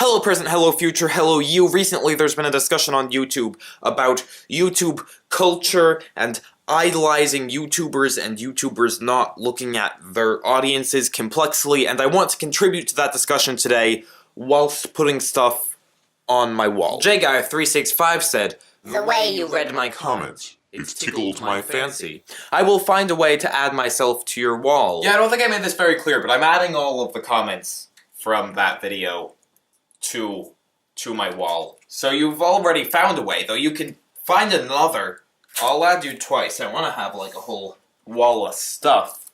Hello present, hello future, hello you. Recently there's been a discussion on YouTube about YouTube culture and idolizing YouTubers and YouTubers not looking at their audiences complexly, and I want to contribute to that discussion today whilst putting stuff on my wall. JGuy365 said, "The way you read my comments, It's tickled my fancy. I will find a way to add myself to your wall." Yeah, I don't think I made this very clear, but I'm adding all of the comments from that video to my wall. So you've already found a way, though you can find another. I'll add you twice. I want to have like a whole wall of stuff.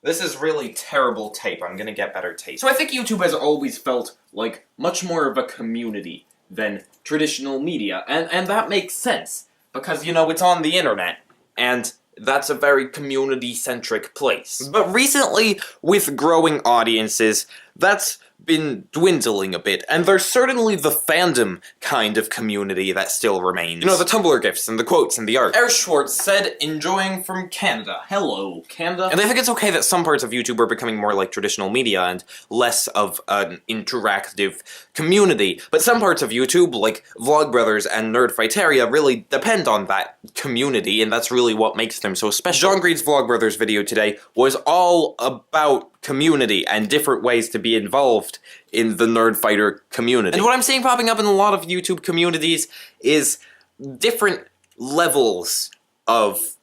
This is really terrible tape. I'm gonna get better tape. So I think YouTube has always felt like much more of a community than traditional media, and that makes sense. Because, you know, it's on the internet, and that's a very community-centric place. But recently, with growing audiences, that's been dwindling a bit, and there's certainly the fandom kind of community that still remains. You know, the Tumblr gifs, and the quotes, and the art. Air Schwartz said, enjoying from Canada. Hello, Canada. And I think it's okay that some parts of YouTube are becoming more like traditional media, and less of an interactive community. But some parts of YouTube, like Vlogbrothers and Nerdfighteria, really depend on that community, and that's really what makes them so special. John Green's Vlogbrothers video today was all about community and different ways to be involved in the Nerdfighter community. And what I'm seeing popping up in a lot of YouTube communities is different levels of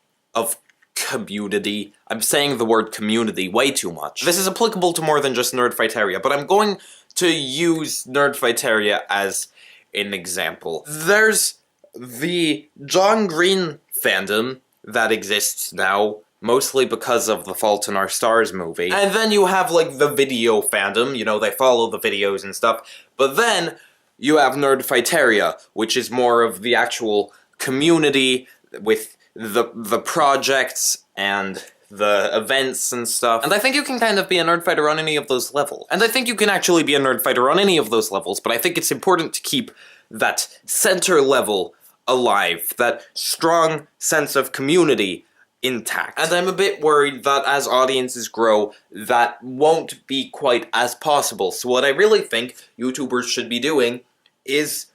community. I'm saying the word community way too much. This is applicable to more than just Nerdfighteria, but I'm going to use Nerdfighteria as an example. There's the John Green fandom that exists now, mostly because of the Fault in Our Stars movie. And then you have, like, the video fandom, you know, they follow the videos and stuff. But then you have Nerdfighteria, which is more of the actual community with the projects and the events and stuff. And I think you can kind of be a nerdfighter on any of those levels. And I think you can actually be a nerdfighter on any of those levels, but I think it's important to keep that center level alive, that strong sense of community intact. And I'm a bit worried that as audiences grow, that won't be quite as possible. So what I really think YouTubers should be doing is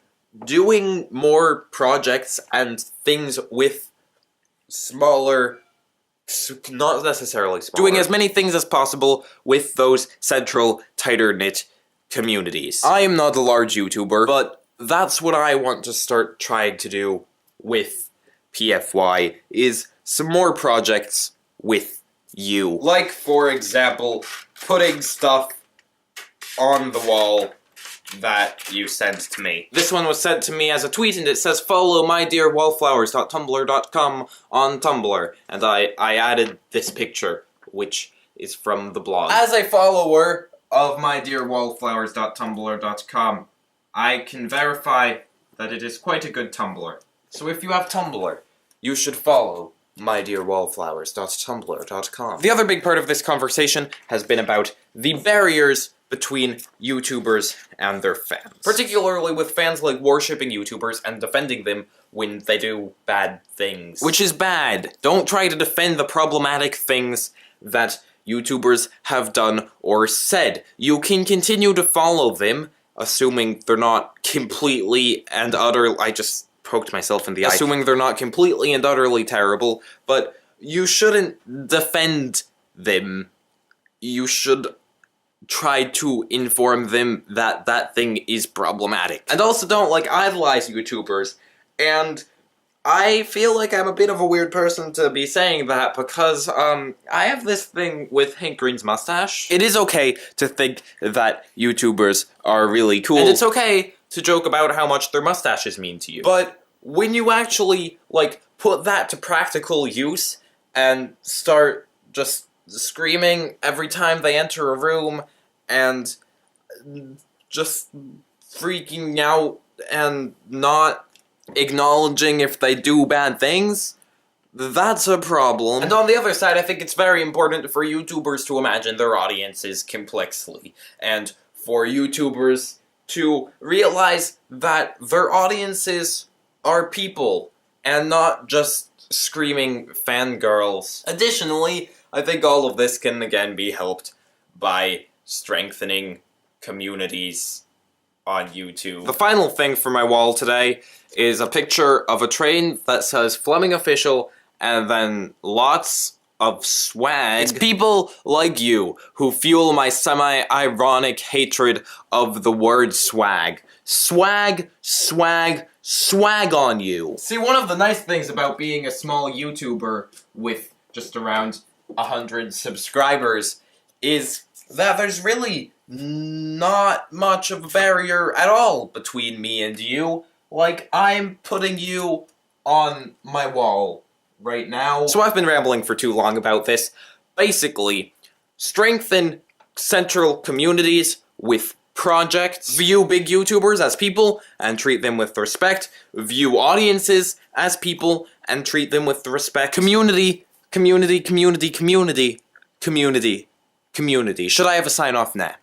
doing more projects and things with smaller, not necessarily smaller, doing as many things as possible with those central, tighter-knit communities. I am not a large YouTuber, but that's what I want to start trying to do with PFY, is some more projects with you. Like, for example, putting stuff on the wall that you sent to me. This one was sent to me as a tweet, and it says, follow mydearwallflowers.tumblr.com on Tumblr. And I added this picture, which is from the blog. As a follower of mydearwallflowers.tumblr.com, I can verify that it is quite a good Tumblr. So if you have Tumblr, you should follow mydearwallflowers.tumblr.com. The other big part of this conversation has been about the barriers between YouTubers and their fans. Particularly with fans like worshipping YouTubers and defending them when they do bad things. Which is bad. Don't try to defend the problematic things that YouTubers have done or said. You can continue to follow them, assuming they're not completely and utterly— I just poked myself in the eye. Assuming they're not completely and utterly terrible, but you shouldn't defend them. You should try to inform them that that thing is problematic. And also don't, like, idolize YouTubers, and I feel like I'm a bit of a weird person to be saying that because, I have this thing with Hank Green's mustache. It is okay to think that YouTubers are really cool, and it's okay to joke about how much their mustaches mean to you. But when you actually, like, put that to practical use and start just screaming every time they enter a room and just freaking out and not acknowledging if they do bad things, that's a problem. And on the other side, I think it's very important for YouTubers to imagine their audiences complexly, and for YouTubers to realize that their audiences are people, and not just screaming fangirls. Additionally, I think all of this can again be helped by strengthening communities on YouTube. The final thing for my wall today is a picture of a train that says Fleming Official and then lots of swag. It's people like you who fuel my semi-ironic hatred of the word swag. Swag, swag, swag on you. See, one of the nice things about being a small YouTuber with just around 100 subscribers is that there's really not much of a barrier at all between me and you. Like, I'm putting you on my wall right now. So I've been rambling for too long about this. Basically, strengthen central communities with projects. View big YouTubers as people and treat them with respect. View audiences as people and treat them with respect. Community, community, community, community, community, community. Should I have a sign off now?